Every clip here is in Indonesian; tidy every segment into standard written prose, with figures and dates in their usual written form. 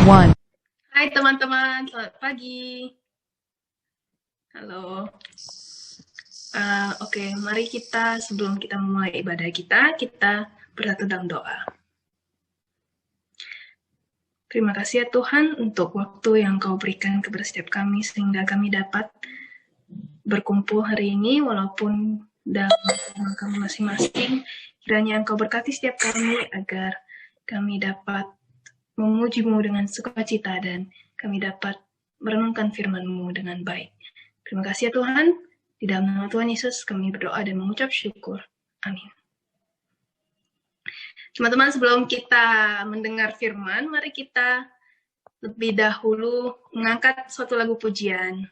1. Hai teman-teman, selamat pagi. Halo. Oke, mari kita sebelum kita memulai ibadah kita bersatu dalam doa. Terima kasih ya Tuhan untuk waktu yang Kau berikan kepada setiap kami sehingga kami dapat berkumpul hari ini walaupun dalam rumah kami masing-masing. Kiranya Engkau berkati setiap kami agar kami dapat memuji-Mu dengan sukacita dan kami dapat merenungkan firman-Mu dengan baik. Terima kasih ya Tuhan. Di dalam nama Tuhan Yesus kami berdoa dan mengucap syukur. Amin. Teman-teman, sebelum kita mendengar firman, mari kita lebih dahulu mengangkat suatu lagu pujian.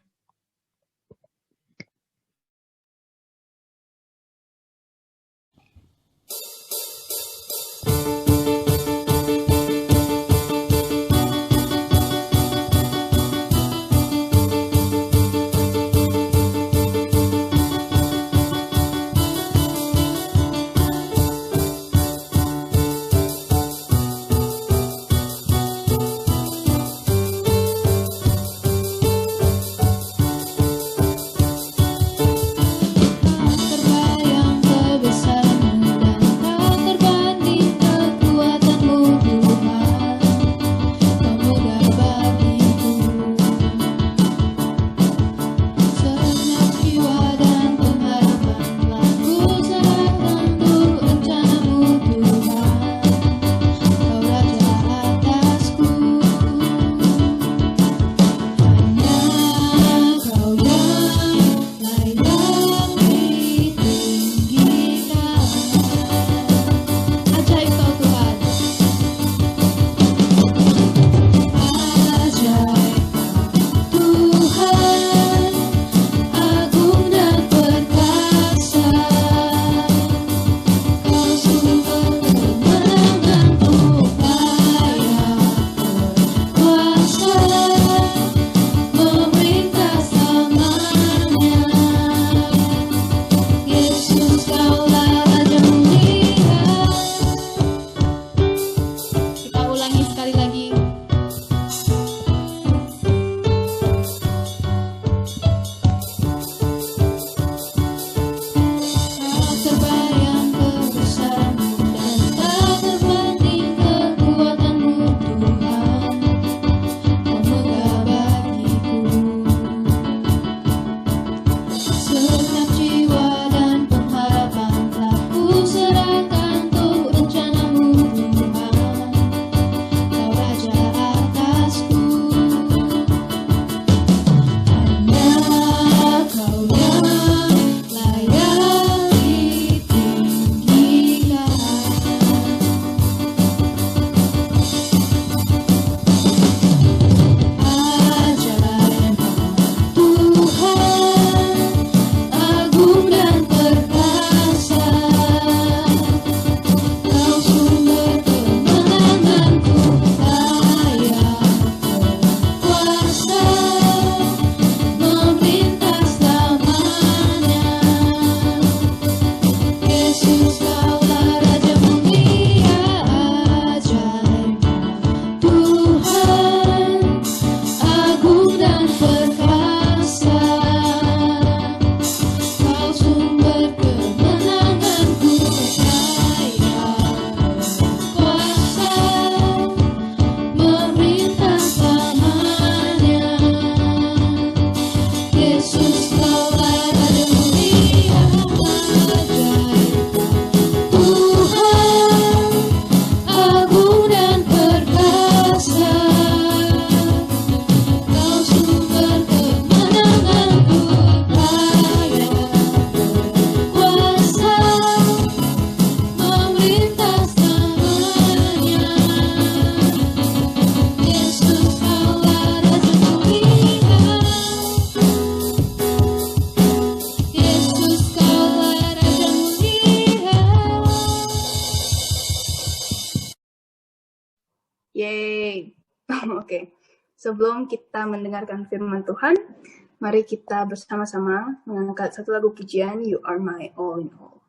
Yeay. Oke. Sebelum kita mendengarkan firman Tuhan, mari kita bersama-sama mengangkat satu lagu pujian, You Are My All in All.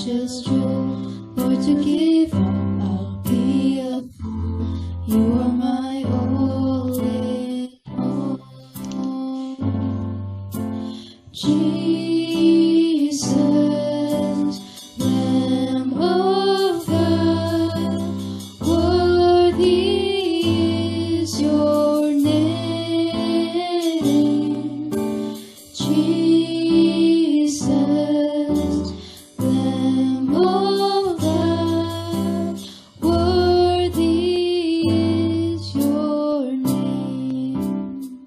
just true. Lord, to give up, I'll be a fool. You are my all in all. Jesus, Lamb of God, worthy is your name. Jesus, Lamb of God, worthy is your name.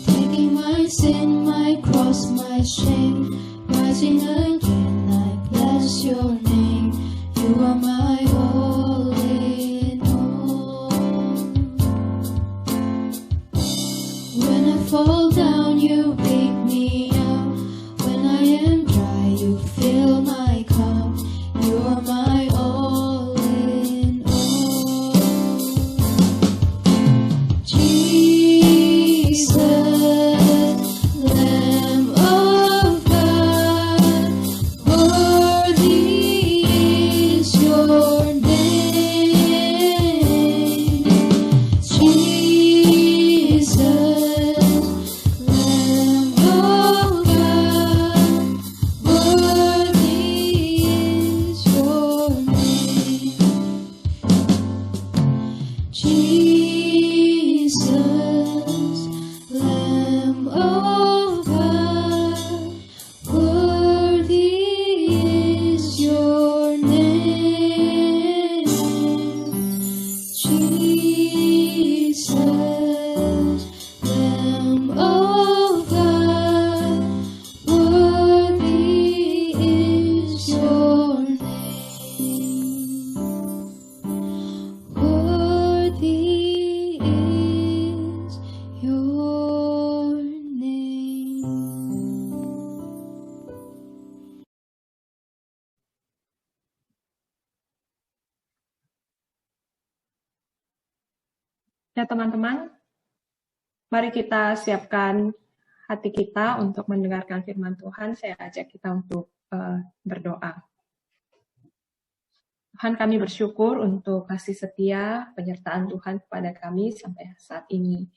Taking my sin, my cross, my shame, rising again, I bless your name. You are my all in all. When I fall down, you pick me up. When I am dry, you fill my cup. You are my all in all. Jesus, Lamb of God, worthy is your name. Jesus, Lamb of God, worthy is your name. Jesus, Lamb of God, worthy is your name. Jesus, Lamb of God, worthy is your name. Worthy is your name. Ya teman-teman, mari kita siapkan hati kita untuk mendengarkan firman Tuhan. Saya ajak kita untuk berdoa. Tuhan, kami bersyukur untuk kasih setia penyertaan Tuhan kepada kami sampai saat ini.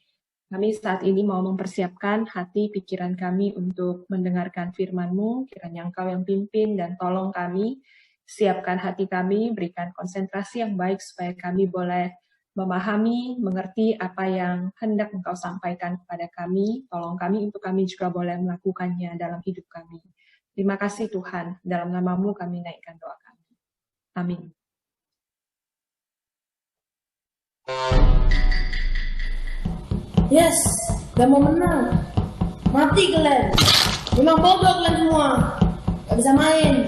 Kami saat ini mau mempersiapkan hati pikiran kami untuk mendengarkan firman-Mu. Kiranya Engkau yang pimpin dan tolong kami. Siapkan hati kami, berikan konsentrasi yang baik supaya kami boleh memahami, mengerti apa yang hendak Engkau sampaikan kepada kami. Tolong kami untuk kami juga boleh melakukannya dalam hidup kami. Terima kasih Tuhan, dalam nama-Mu kami naikkan doa kami. Amin. Yes, gak mau menang. Mati kalian. Memang bodoh kalian semua. Gak bisa main.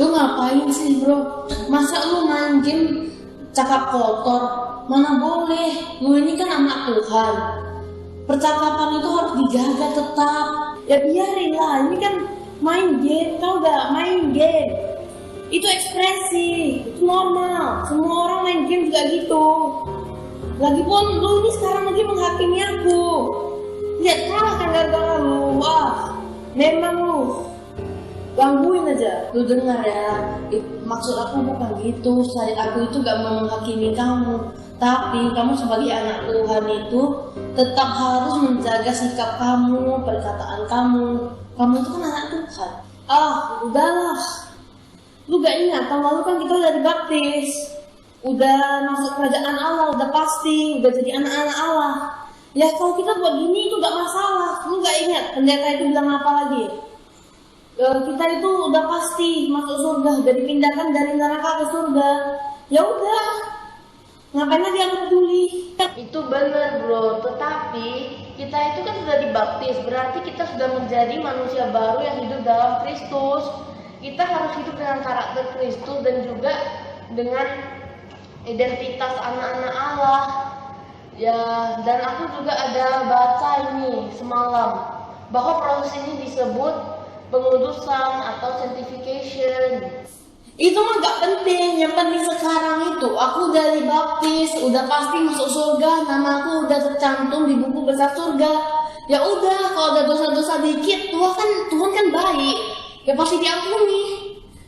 Lu ngapain sih bro? Masa lu main game cakap kotor? Mana boleh. Lu ini kan anak Tuhan. Percakapan itu harus dijaga tetap. Ya biarin lah. Ini kan main game. Tau gak? Main game. Itu ekspresi, itu normal. Semua orang main game juga gitu. Lagipun lu ini sekarang lagi menghakimi aku. Lihat kalah kan gara-gara lu. Wah, memang lu gangguin aja. Lu dengar ya, maksud aku bukan gitu. Aku itu gak mau menghakimi kamu. Tapi kamu sebagai anak Tuhan itu tetap harus menjaga sikap kamu, perkataan kamu. Kamu itu kan anak Tuhan. Udahlah. Lu gak ingat, tahun lalu kan kita udah dibaptis, udah masuk kerajaan Allah, udah pasti, udah jadi anak-anak Allah. Ya kalau kita buat gini itu gak masalah. Lu gak ingat pendeta itu bilang apa lagi? Kita itu udah pasti masuk surga, udah dipindahkan dari neraka ke surga. Ya udah, ngapain lagi aku peduli? Itu benar bro, tetapi kita itu kan sudah dibaptis, berarti kita sudah menjadi manusia baru yang hidup dalam Kristus. Kita harus hidup dengan karakter Kristus dan juga dengan identitas anak-anak Allah. Ya, dan aku juga ada baca ini semalam bahwa proses ini disebut pengudusan atau sanctification. Itu mah gak penting, yang penting sekarang itu aku udah dibaptis, udah pasti masuk surga, namaku udah tercantum di buku besar surga. Ya udah, kalau ada dosa-dosa dikit, Tuhan kan baik, ya pasti diampuni.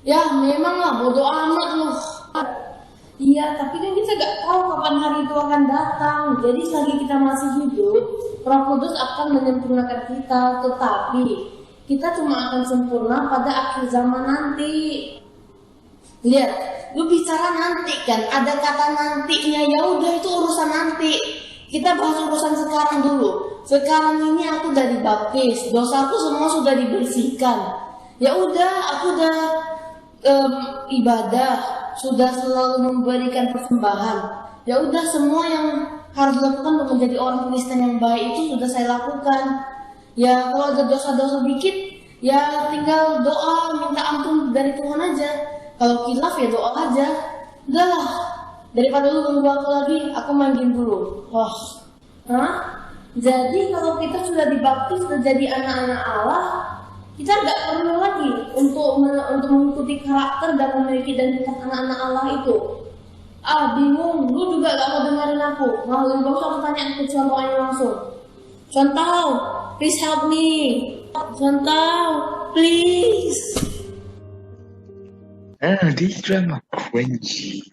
Ya memang lah, bodo amat loh. Iya, tapi kan kita gak tahu kapan hari itu akan datang. Jadi selagi kita masih hidup, Roh Kudus akan menyempurnakan kita, tetapi kita cuma akan sempurna pada akhir zaman nanti. Lihat, lu bicara nanti kan, ada kata nantinya, ya udah itu urusan nanti. Kita bahas urusan sekarang dulu. Sekarang ini aku udah dibaptis, dosaku semua sudah dibersihkan. Ya udah, aku udah ibadah, sudah selalu memberikan persembahan. Ya udah, semua yang harus dilakukan untuk menjadi orang Kristen yang baik itu sudah saya lakukan. Ya kalau ada dosa-dosa dikit, ya tinggal doa minta ampun dari Tuhan aja. Kalau kilaf ya doa aja. Udahlah, daripada lu ganggu aku lagi, aku main game dulu. Wah, jadi kalau kita sudah dibaptis menjadi anak-anak Allah, kita nggak perlu lagi untuk mengikuti karakter dan memiliki identitas anak-anak Allah itu. Bingung, lu juga gak mau dengerin aku. Mau lebih bagus aku tanya ke contohnya langsung. Contoh, please help me. Contoh, please. This drama cringy.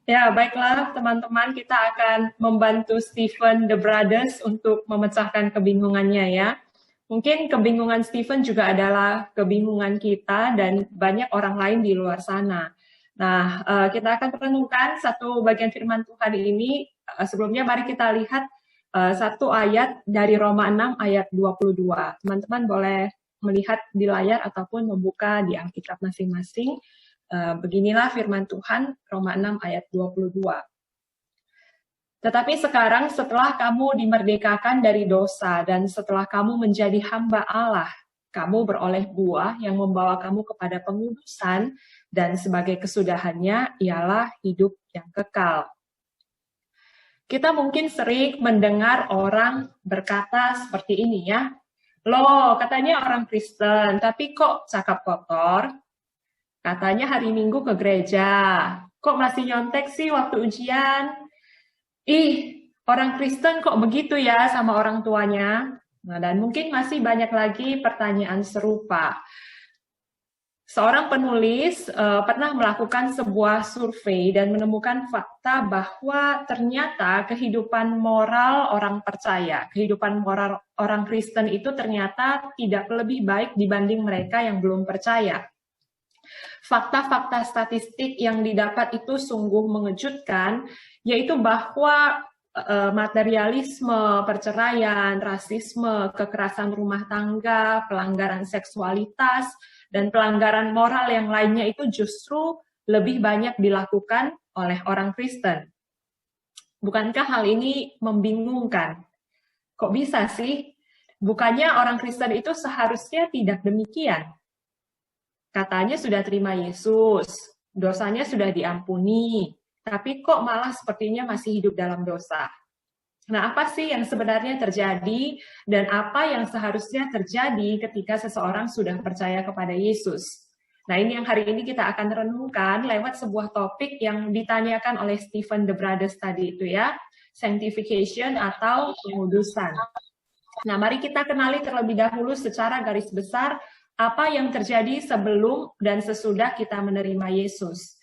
Ya, baiklah teman-teman, kita akan membantu Stephen the Brothers untuk memecahkan kebingungannya ya. Mungkin kebingungan Stephen juga adalah kebingungan kita dan banyak orang lain di luar sana. Nah, kita akan renungkan satu bagian firman Tuhan ini. Sebelumnya mari kita lihat satu ayat dari Roma 6 ayat 22. Teman-teman boleh melihat di layar ataupun membuka di Alkitab masing-masing. Beginilah firman Tuhan, Roma 6 ayat 22. Tetapi sekarang setelah kamu dimerdekakan dari dosa dan setelah kamu menjadi hamba Allah, kamu beroleh buah yang membawa kamu kepada pengudusan dan sebagai kesudahannya ialah hidup yang kekal. Kita mungkin sering mendengar orang berkata seperti ini ya, loh katanya orang Kristen tapi kok cakap kotor? Katanya hari Minggu ke gereja, kok masih nyontek sih waktu ujian? Orang Kristen kok begitu ya sama orang tuanya? Nah, dan mungkin masih banyak lagi pertanyaan serupa. Seorang penulis pernah melakukan sebuah survei dan menemukan fakta bahwa ternyata kehidupan moral orang percaya, kehidupan moral orang Kristen itu ternyata tidak lebih baik dibanding mereka yang belum percaya. Fakta-fakta statistik yang didapat itu sungguh mengejutkan, yaitu bahwa materialisme, perceraian, rasisme, kekerasan rumah tangga, pelanggaran seksualitas, dan pelanggaran moral yang lainnya itu justru lebih banyak dilakukan oleh orang Kristen. Bukankah hal ini membingungkan? Kok bisa sih? Bukannya orang Kristen itu seharusnya tidak demikian? Katanya sudah terima Yesus, dosanya sudah diampuni, tapi kok malah sepertinya masih hidup dalam dosa. Nah, apa sih yang sebenarnya terjadi dan apa yang seharusnya terjadi ketika seseorang sudah percaya kepada Yesus? Nah, ini yang hari ini kita akan renungkan lewat sebuah topik yang ditanyakan oleh Stephen the Brothers tadi itu ya, sanctification atau pengudusan. Nah, mari kita kenali terlebih dahulu secara garis besar apa yang terjadi sebelum dan sesudah kita menerima Yesus.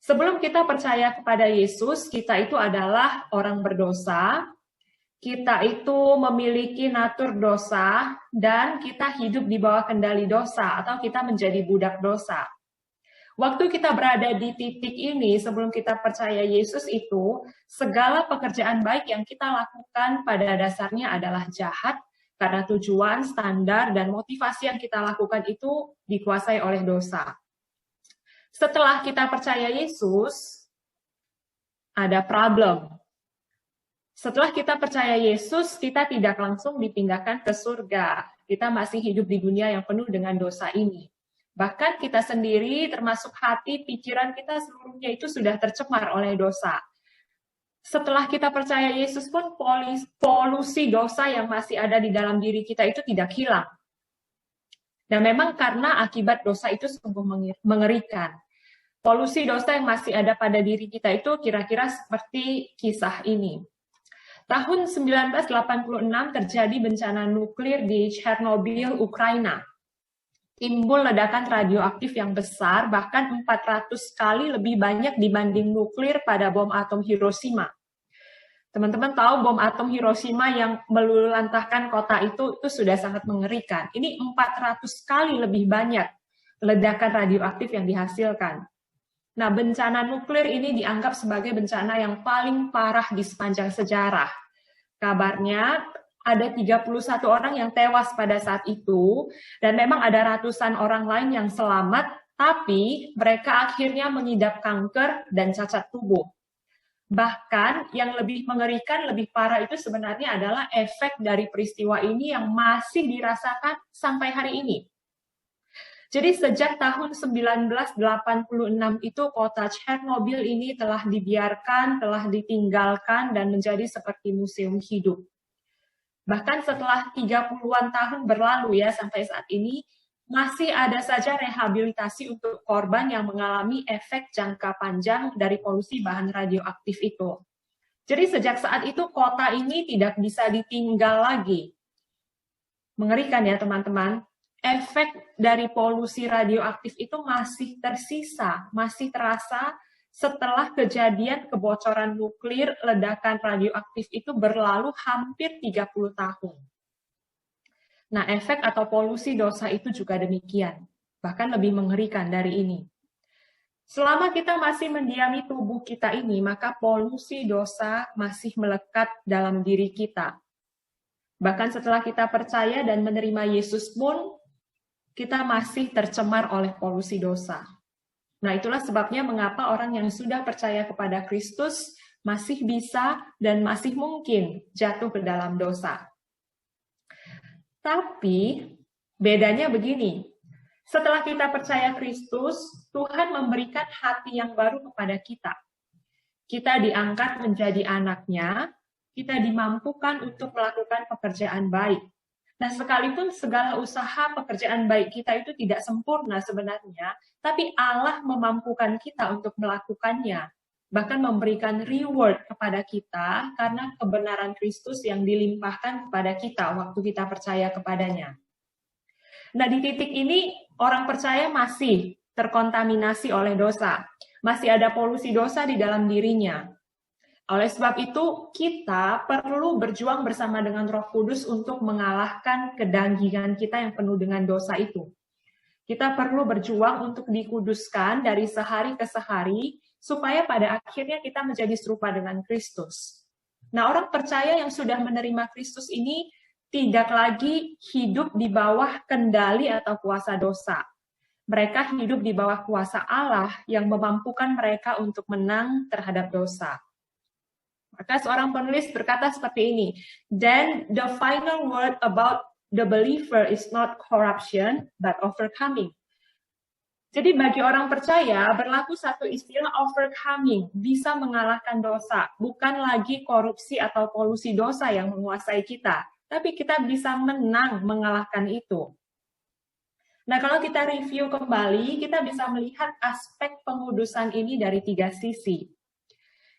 Sebelum kita percaya kepada Yesus, kita itu adalah orang berdosa, kita itu memiliki natur dosa, dan kita hidup di bawah kendali dosa, atau kita menjadi budak dosa. Waktu kita berada di titik ini, sebelum kita percaya Yesus itu, segala pekerjaan baik yang kita lakukan pada dasarnya adalah jahat, karena tujuan, standar, dan motivasi yang kita lakukan itu dikuasai oleh dosa. Setelah kita percaya Yesus, ada problem. Setelah kita percaya Yesus, kita tidak langsung dipindahkan ke surga. Kita masih hidup di dunia yang penuh dengan dosa ini. Bahkan kita sendiri, termasuk hati, pikiran kita seluruhnya itu sudah tercemar oleh dosa. Setelah kita percaya Yesus pun polusi dosa yang masih ada di dalam diri kita itu tidak hilang. Dan memang karena akibat dosa itu sungguh mengerikan. Polusi dosa yang masih ada pada diri kita itu kira-kira seperti kisah ini. Tahun 1986 terjadi bencana nuklir di Chernobyl, Ukraina. Timbul ledakan radioaktif yang besar, bahkan 400 kali lebih banyak dibanding nuklir pada bom atom Hiroshima. Teman-teman tahu bom atom Hiroshima yang meluluhlantahkan kota itu sudah sangat mengerikan. Ini 400 kali lebih banyak ledakan radioaktif yang dihasilkan. Nah, bencana nuklir ini dianggap sebagai bencana yang paling parah di sepanjang sejarah. Kabarnya ada 31 orang yang tewas pada saat itu, dan memang ada ratusan orang lain yang selamat, tapi mereka akhirnya mengidap kanker dan cacat tubuh. Bahkan yang lebih mengerikan, lebih parah itu sebenarnya adalah efek dari peristiwa ini yang masih dirasakan sampai hari ini. Jadi sejak tahun 1986 itu kota Chernobyl ini telah dibiarkan, telah ditinggalkan, dan menjadi seperti museum hidup. Bahkan setelah 30-an tahun berlalu ya sampai saat ini, masih ada saja rehabilitasi untuk korban yang mengalami efek jangka panjang dari polusi bahan radioaktif itu. Jadi sejak saat itu kota ini tidak bisa ditinggal lagi. Mengerikan ya teman-teman. Efek dari polusi radioaktif itu masih tersisa, masih terasa setelah kejadian kebocoran nuklir ledakan radioaktif itu berlalu hampir 30 tahun. Nah, efek atau polusi dosa itu juga demikian, bahkan lebih mengerikan dari ini. Selama kita masih mendiami tubuh kita ini, maka polusi dosa masih melekat dalam diri kita. Bahkan setelah kita percaya dan menerima Yesus pun, kita masih tercemar oleh polusi dosa. Nah, itulah sebabnya mengapa orang yang sudah percaya kepada Kristus masih bisa dan masih mungkin jatuh ke dalam dosa. Tapi, bedanya begini. Setelah kita percaya Kristus, Tuhan memberikan hati yang baru kepada kita. Kita diangkat menjadi anaknya, kita dimampukan untuk melakukan pekerjaan baik. Nah, sekalipun segala usaha pekerjaan baik kita itu tidak sempurna sebenarnya, tapi Allah memampukan kita untuk melakukannya, bahkan memberikan reward kepada kita karena kebenaran Kristus yang dilimpahkan kepada kita waktu kita percaya kepadanya. Nah, di titik ini orang percaya masih terkontaminasi oleh dosa, masih ada polusi dosa di dalam dirinya. Oleh sebab itu, kita perlu berjuang bersama dengan Roh Kudus untuk mengalahkan kedanggian kita yang penuh dengan dosa itu. Kita perlu berjuang untuk dikuduskan dari sehari ke sehari, supaya pada akhirnya kita menjadi serupa dengan Kristus. Nah, orang percaya yang sudah menerima Kristus ini tidak lagi hidup di bawah kendali atau kuasa dosa. Mereka hidup di bawah kuasa Allah yang memampukan mereka untuk menang terhadap dosa. Maka seorang penulis berkata seperti ini, "Then the final word about the believer is not corruption, but overcoming." Jadi bagi orang percaya, berlaku satu istilah overcoming, bisa mengalahkan dosa. Bukan lagi korupsi atau polusi dosa yang menguasai kita, tapi kita bisa menang mengalahkan itu. Nah, kalau kita review kembali, kita bisa melihat aspek pengudusan ini dari 3 sisi.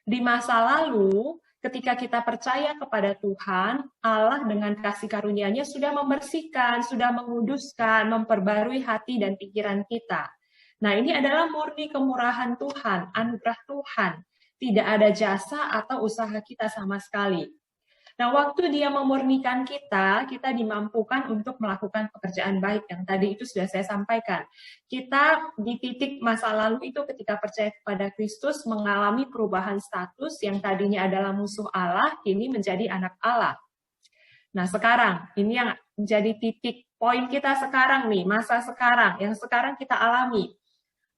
Di masa lalu, ketika kita percaya kepada Tuhan, Allah dengan kasih karunia-Nya sudah membersihkan, sudah menguduskan, memperbarui hati dan pikiran kita. Nah, ini adalah murni kemurahan Tuhan, anugerah Tuhan. Tidak ada jasa atau usaha kita sama sekali. Nah, waktu Dia memurnikan kita, kita dimampukan untuk melakukan pekerjaan baik yang tadi itu sudah saya sampaikan. Kita di titik masa lalu itu ketika percaya kepada Kristus mengalami perubahan status yang tadinya adalah musuh Allah, kini menjadi anak Allah. Nah, sekarang ini yang menjadi titik poin kita sekarang nih, masa sekarang yang sekarang kita alami.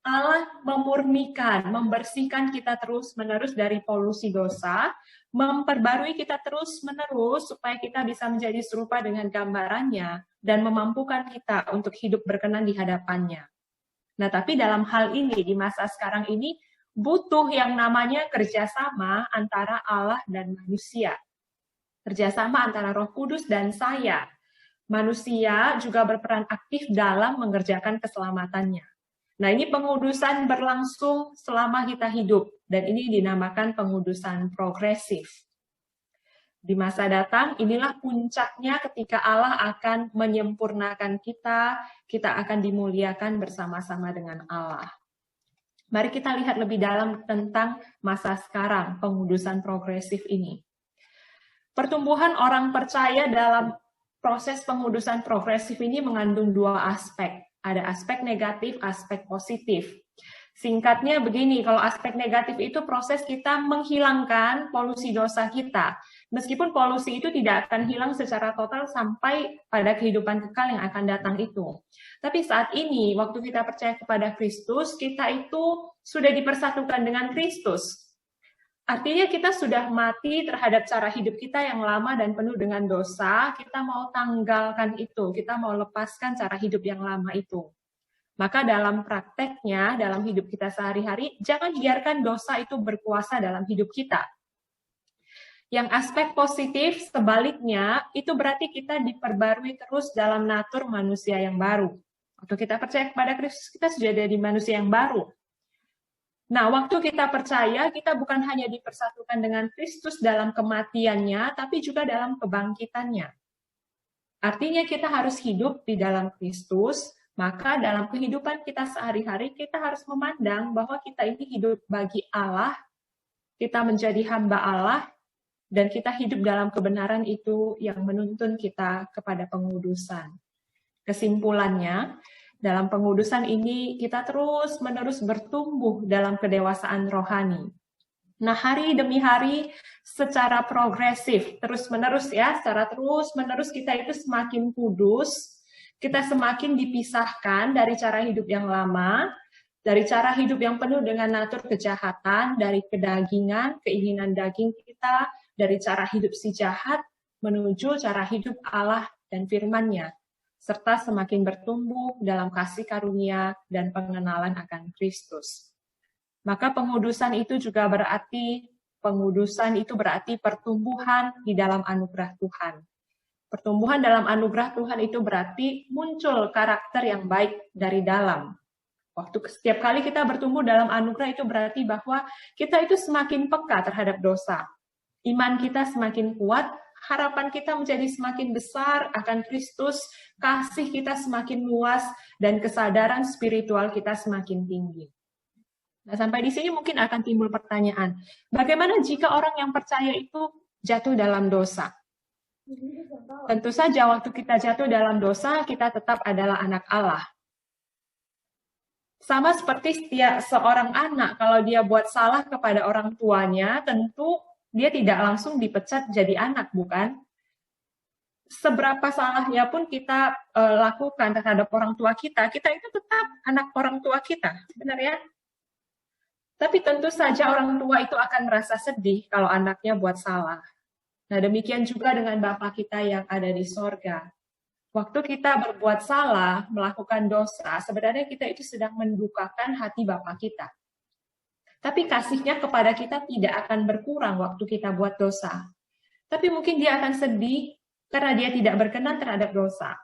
Allah memurnikan, membersihkan kita terus-menerus dari polusi dosa, memperbarui kita terus-menerus supaya kita bisa menjadi serupa dengan gambarannya dan memampukan kita untuk hidup berkenan di hadapannya. Nah, tapi dalam hal ini, di masa sekarang ini, butuh yang namanya kerjasama antara Allah dan manusia. Kerjasama antara Roh Kudus dan saya. manusia juga berperan aktif dalam mengerjakan keselamatannya. Nah, ini pengudusan berlangsung selama kita hidup, dan ini dinamakan pengudusan progresif. Di masa datang, inilah puncaknya ketika Allah akan menyempurnakan kita akan dimuliakan bersama-sama dengan Allah. Mari kita lihat lebih dalam tentang masa sekarang, pengudusan progresif ini. Pertumbuhan orang percaya dalam proses pengudusan progresif ini mengandung dua aspek. Ada aspek negatif, aspek positif. Singkatnya begini, kalau aspek negatif itu proses kita menghilangkan polusi dosa kita. Meskipun polusi itu tidak akan hilang secara total sampai pada kehidupan kekal yang akan datang itu. Tapi saat ini, waktu kita percaya kepada Kristus, kita itu sudah dipersatukan dengan Kristus. Artinya kita sudah mati terhadap cara hidup kita yang lama dan penuh dengan dosa, kita mau tanggalkan itu, kita mau lepaskan cara hidup yang lama itu. Maka dalam prakteknya, dalam hidup kita sehari-hari, jangan biarkan dosa itu berkuasa dalam hidup kita. Yang aspek positif, sebaliknya, itu berarti kita diperbarui terus dalam natur manusia yang baru. Waktu kita percaya kepada Kristus, kita sudah jadi manusia yang baru. Nah, waktu kita percaya, kita bukan hanya dipersatukan dengan Kristus dalam kematiannya, tapi juga dalam kebangkitannya. Artinya kita harus hidup di dalam Kristus, maka dalam kehidupan kita sehari-hari, kita harus memandang bahwa kita ini hidup bagi Allah, kita menjadi hamba Allah, dan kita hidup dalam kebenaran itu yang menuntun kita kepada pengudusan. Kesimpulannya, dalam pengudusan ini kita terus-menerus bertumbuh dalam kedewasaan rohani. Nah, hari demi hari secara progresif, terus-menerus ya, secara terus-menerus kita itu semakin kudus, kita semakin dipisahkan dari cara hidup yang lama, dari cara hidup yang penuh dengan natur kejahatan, dari kedagingan, keinginan daging kita, dari cara hidup si jahat, menuju cara hidup Allah dan firman-Nya, serta semakin bertumbuh dalam kasih karunia dan pengenalan akan Kristus. Maka pengudusan itu juga berarti, pertumbuhan di dalam anugerah Tuhan. Pertumbuhan dalam anugerah Tuhan itu berarti muncul karakter yang baik dari dalam. Waktu setiap kali kita bertumbuh dalam anugerah itu berarti bahwa kita itu semakin peka terhadap dosa. Iman kita semakin kuat, harapan kita menjadi semakin besar akan Kristus, kasih kita semakin luas, dan kesadaran spiritual kita semakin tinggi. Nah, sampai di sini mungkin akan timbul pertanyaan, bagaimana jika orang yang percaya itu jatuh dalam dosa? Tentu saja waktu kita jatuh dalam dosa, kita tetap adalah anak Allah. Sama seperti seorang anak, kalau dia buat salah kepada orang tuanya, tentu dia tidak langsung dipecat jadi anak, bukan? Seberapa salahnya pun kita lakukan terhadap orang tua kita itu tetap anak orang tua kita, benar ya? Tapi tentu saja orang tua itu akan merasa sedih kalau anaknya buat salah. Nah, demikian juga dengan Bapa kita yang ada di sorga. Waktu kita berbuat salah, melakukan dosa, sebenarnya kita itu sedang mendukakan hati Bapa kita. Tapi kasih-Nya kepada kita tidak akan berkurang waktu kita buat dosa. Tapi mungkin dia akan sedih karena dia tidak berkenan terhadap dosa.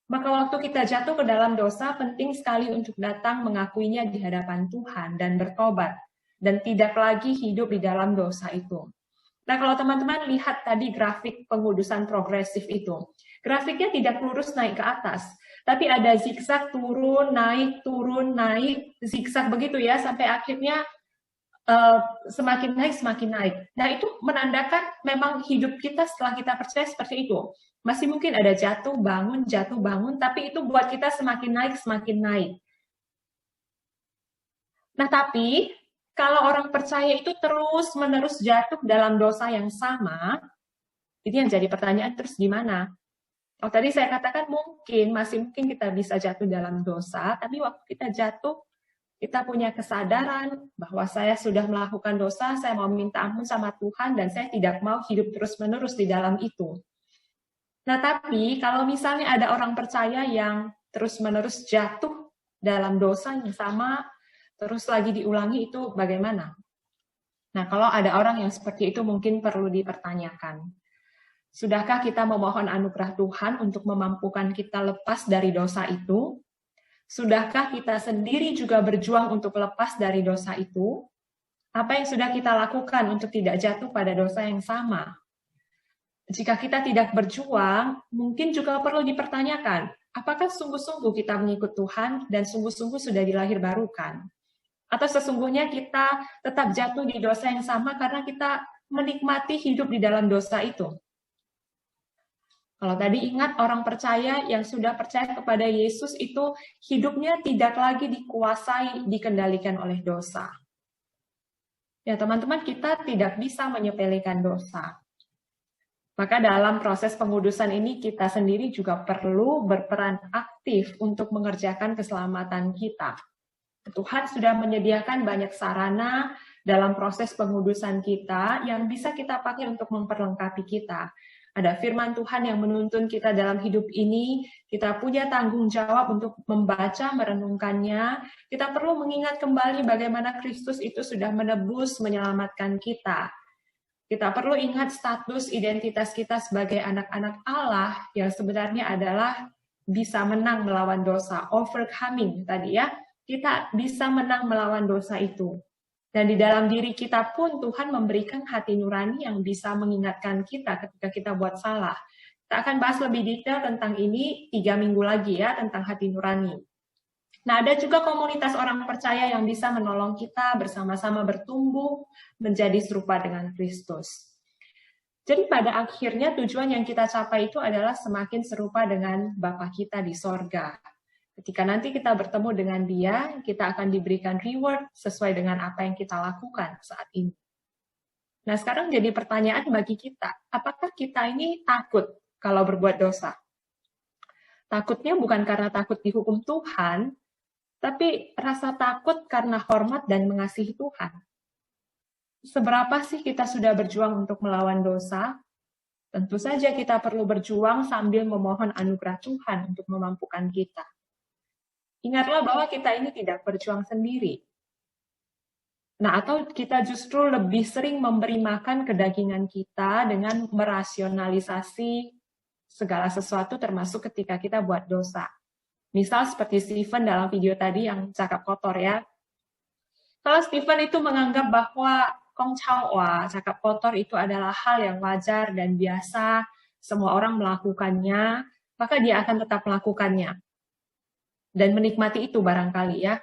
Maka waktu kita jatuh ke dalam dosa, penting sekali untuk datang mengakuinya di hadapan Tuhan dan bertobat. Dan tidak lagi hidup di dalam dosa itu. Nah, kalau teman-teman lihat tadi grafik pengudusan progresif itu, grafiknya tidak lurus naik ke atas, tapi ada zigzag turun, naik, zigzag begitu ya, sampai akhirnya semakin naik. Nah, itu menandakan memang hidup kita setelah kita percaya seperti itu. Masih mungkin ada jatuh, bangun, tapi itu buat kita semakin naik. Nah, tapi kalau orang percaya itu terus-menerus jatuh dalam dosa yang sama, itu yang jadi pertanyaan, terus gimana? Oh, tadi saya katakan masih mungkin kita bisa jatuh dalam dosa, tapi waktu kita jatuh, kita punya kesadaran bahwa saya sudah melakukan dosa, saya mau minta ampun sama Tuhan, dan saya tidak mau hidup terus-menerus di dalam itu. Nah, tapi kalau misalnya ada orang percaya yang terus-menerus jatuh dalam dosa yang sama, terus lagi diulangi, itu bagaimana? Nah, kalau ada orang yang seperti itu mungkin perlu dipertanyakan. Sudahkah kita memohon anugerah Tuhan untuk memampukan kita lepas dari dosa itu? Sudahkah kita sendiri juga berjuang untuk lepas dari dosa itu? Apa yang sudah kita lakukan untuk tidak jatuh pada dosa yang sama? Jika kita tidak berjuang, mungkin juga perlu dipertanyakan, apakah sungguh-sungguh kita mengikut Tuhan dan sungguh-sungguh sudah dilahirbarukan? Atau sesungguhnya kita tetap jatuh di dosa yang sama karena kita menikmati hidup di dalam dosa itu? Kalau tadi ingat orang percaya yang sudah percaya kepada Yesus itu hidupnya tidak lagi dikuasai, dikendalikan oleh dosa. Ya teman-teman, kita tidak bisa menyepelekan dosa. Maka dalam proses pengudusan ini kita sendiri juga perlu berperan aktif untuk mengerjakan keselamatan kita. Tuhan sudah menyediakan banyak sarana dalam proses pengudusan kita yang bisa kita pakai untuk memperlengkapi kita. Ada firman Tuhan yang menuntun kita dalam hidup ini, kita punya tanggung jawab untuk membaca, merenungkannya. Kita perlu mengingat kembali bagaimana Kristus itu sudah menebus, menyelamatkan kita. Kita perlu ingat status identitas kita sebagai anak-anak Allah yang sebenarnya adalah bisa menang melawan dosa, overcoming tadi ya. Kita bisa menang melawan dosa itu. Dan di dalam diri kita pun Tuhan memberikan hati nurani yang bisa mengingatkan kita ketika kita buat salah. Kita akan bahas lebih detail tentang ini 3 minggu lagi ya, tentang hati nurani. Nah, ada juga komunitas orang percaya yang bisa menolong kita bersama-sama bertumbuh menjadi serupa dengan Kristus. Jadi pada akhirnya tujuan yang kita capai itu adalah semakin serupa dengan Bapa kita di sorga. Ketika nanti kita bertemu dengan Dia, kita akan diberikan reward sesuai dengan apa yang kita lakukan saat ini. Nah, sekarang jadi pertanyaan bagi kita, apakah kita ini takut kalau berbuat dosa? Takutnya bukan karena takut dihukum Tuhan, tapi rasa takut karena hormat dan mengasihi Tuhan. Seberapa sih kita sudah berjuang untuk melawan dosa? Tentu saja kita perlu berjuang sambil memohon anugerah Tuhan untuk memampukan kita. Ingatlah bahwa kita ini tidak berjuang sendiri. Nah, atau kita justru lebih sering memberi makan kedagingan kita dengan merasionalisasi segala sesuatu termasuk ketika kita buat dosa. Misal seperti Stephen dalam video tadi yang cakap kotor ya. Kalau Stephen itu menganggap bahwa cakap kotor itu adalah hal yang wajar dan biasa, semua orang melakukannya, maka dia akan tetap melakukannya. Dan menikmati itu barangkali ya.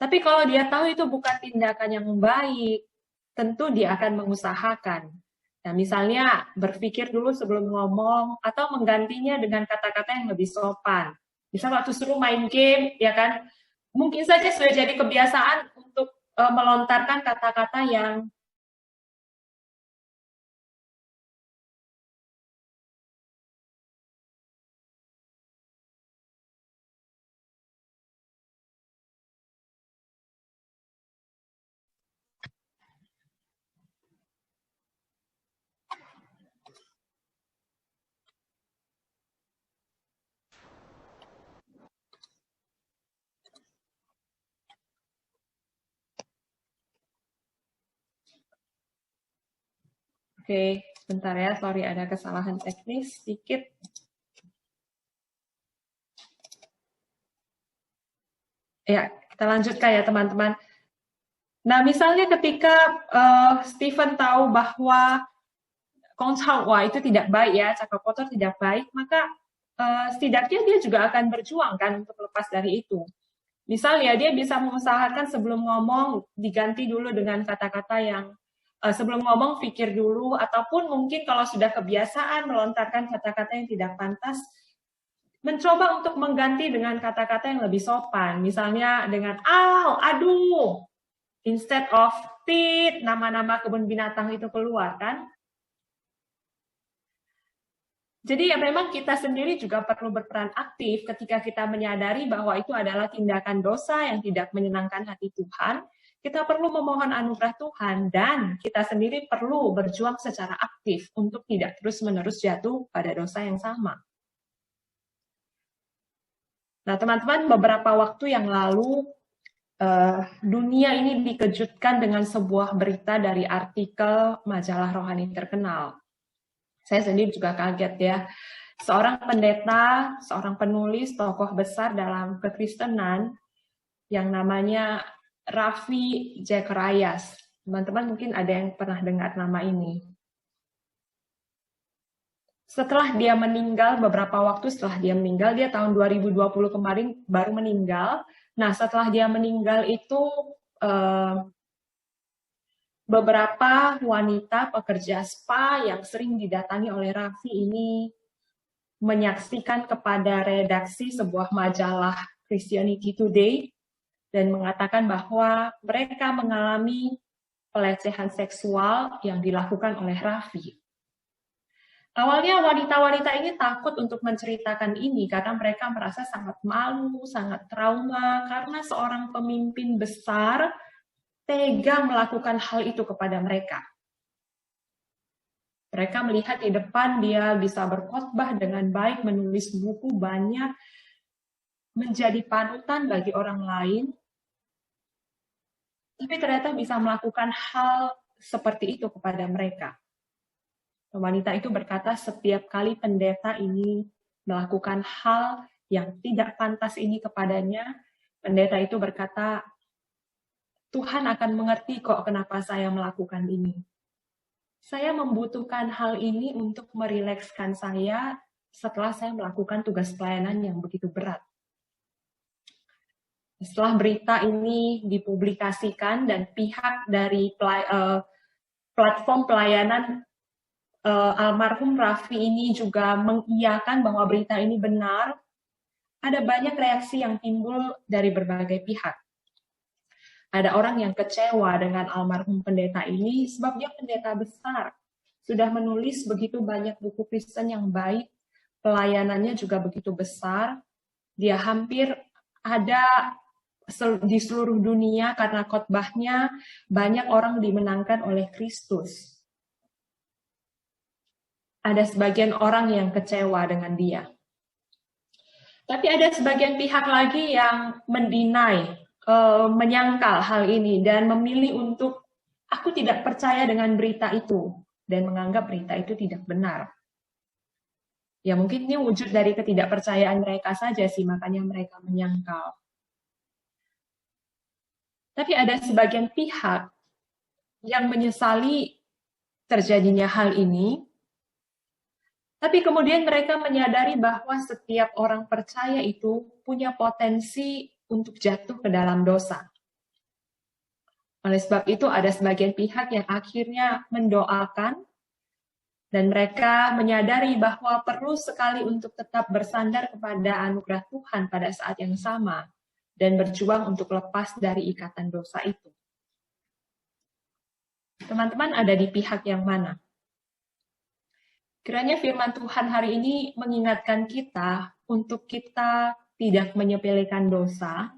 Tapi kalau dia tahu itu bukan tindakan yang baik, tentu dia akan mengusahakan. Nah, misalnya berpikir dulu sebelum ngomong, atau menggantinya dengan kata-kata yang lebih sopan. Misal waktu suruh main game, ya kan, mungkin saja sudah jadi kebiasaan untuk melontarkan kata-kata yang Oke, sebentar ya, sorry ada kesalahan teknis sedikit. Ya, kita lanjutkan ya teman-teman. Nah, misalnya ketika Stephen tahu bahwa itu tidak baik ya, cakap kotor tidak baik, maka setidaknya dia juga akan berjuang kan untuk lepas dari itu. Misalnya dia bisa mengusahakan sebelum ngomong diganti dulu dengan kata-kata yang sebelum ngomong pikir dulu, ataupun mungkin kalau sudah kebiasaan melontarkan kata-kata yang tidak pantas, mencoba untuk mengganti dengan kata-kata yang lebih sopan. Misalnya dengan aduh, instead of tit, nama-nama kebun binatang itu keluar kan. Jadi ya memang kita sendiri juga perlu berperan aktif ketika kita menyadari bahwa itu adalah tindakan dosa yang tidak menyenangkan hati Tuhan. Kita perlu memohon anugerah Tuhan dan kita sendiri perlu berjuang secara aktif untuk tidak terus-menerus jatuh pada dosa yang sama. Nah, teman-teman, beberapa waktu yang lalu dunia ini dikejutkan dengan sebuah berita dari artikel majalah rohani terkenal. Saya sendiri juga kaget ya. Seorang pendeta, seorang penulis, tokoh besar dalam kekristenan yang namanya Ravi Zacharias. Teman-teman mungkin ada yang pernah dengar nama ini. Setelah dia meninggal, beberapa waktu setelah dia meninggal, dia tahun 2020 kemarin baru meninggal. Nah, setelah dia meninggal itu beberapa wanita pekerja spa yang sering didatangi oleh Raffi ini menyaksikan kepada redaksi sebuah majalah Christianity Today dan mengatakan bahwa mereka mengalami pelecehan seksual yang dilakukan oleh Raffi. Awalnya wanita-wanita ini takut untuk menceritakan ini karena mereka merasa sangat malu, sangat trauma karena seorang pemimpin besar tega melakukan hal itu kepada mereka. Mereka melihat di depan dia bisa berkhotbah dengan baik, menulis buku banyak, menjadi panutan bagi orang lain, tapi ternyata bisa melakukan hal seperti itu kepada mereka. Wanita itu berkata, setiap kali pendeta ini melakukan hal yang tidak pantas ini kepadanya, pendeta itu berkata, Tuhan akan mengerti kok kenapa saya melakukan ini. Saya membutuhkan hal ini untuk merilekskan saya setelah saya melakukan tugas pelayanan yang begitu berat. Setelah berita ini dipublikasikan dan pihak dari platform pelayanan almarhum Raffi ini juga mengiyakan bahwa berita ini benar, ada banyak reaksi yang timbul dari berbagai pihak. Ada orang yang kecewa dengan almarhum pendeta ini sebab dia pendeta besar, sudah menulis begitu banyak buku Kristen yang baik, pelayanannya juga begitu besar, dia hampir ada di seluruh dunia karena khotbahnya banyak orang dimenangkan oleh Kristus. Ada sebagian orang yang kecewa dengan dia. Tapi ada sebagian pihak lagi yang mendinai, menyangkal hal ini dan memilih untuk aku tidak percaya dengan berita itu dan menganggap berita itu tidak benar. Ya mungkin ini wujud dari ketidakpercayaan mereka saja sih, makanya mereka menyangkal. Tapi ada sebagian pihak yang menyesali terjadinya hal ini, tapi kemudian mereka menyadari bahwa setiap orang percaya itu punya potensi untuk jatuh ke dalam dosa. Oleh sebab itu ada sebagian pihak yang akhirnya mendoakan dan mereka menyadari bahwa perlu sekali untuk tetap bersandar kepada anugerah Tuhan pada saat yang sama dan berjuang untuk lepas dari ikatan dosa itu. Teman-teman ada di pihak yang mana? Kiranya firman Tuhan hari ini mengingatkan kita untuk kita tidak menyepelekan dosa,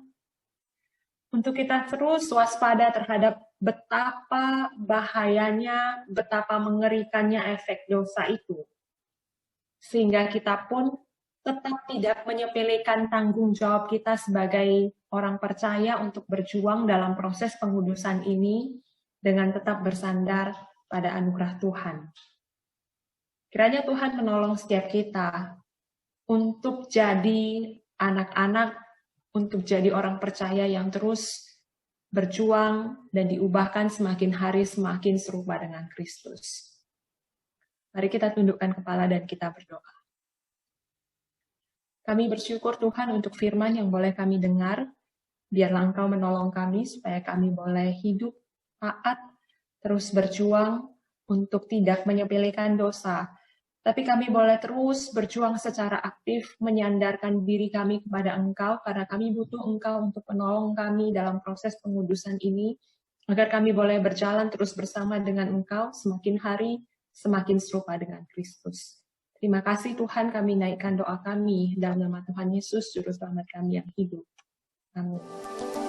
untuk kita terus waspada terhadap betapa bahayanya, betapa mengerikannya efek dosa itu. Sehingga kita pun tetap tidak menyepelekan tanggung jawab kita sebagai orang percaya untuk berjuang dalam proses pengudusan ini dengan tetap bersandar pada anugerah Tuhan. Kiranya Tuhan menolong setiap kita untuk jadi anak-anak, untuk jadi orang percaya yang terus berjuang dan diubahkan semakin hari semakin serupa dengan Kristus. Mari kita tundukkan kepala dan kita berdoa. Kami bersyukur Tuhan untuk firman yang boleh kami dengar, biarlah Engkau menolong kami supaya kami boleh hidup taat, terus berjuang untuk tidak menyepelekan dosa, tapi kami boleh terus berjuang secara aktif, menyandarkan diri kami kepada Engkau, karena kami butuh Engkau untuk menolong kami dalam proses pengudusan ini, agar kami boleh berjalan terus bersama dengan Engkau, semakin hari, semakin serupa dengan Kristus. Terima kasih Tuhan, kami naikkan doa kami dalam nama Tuhan Yesus, Juru Selamat kami yang hidup. Amin.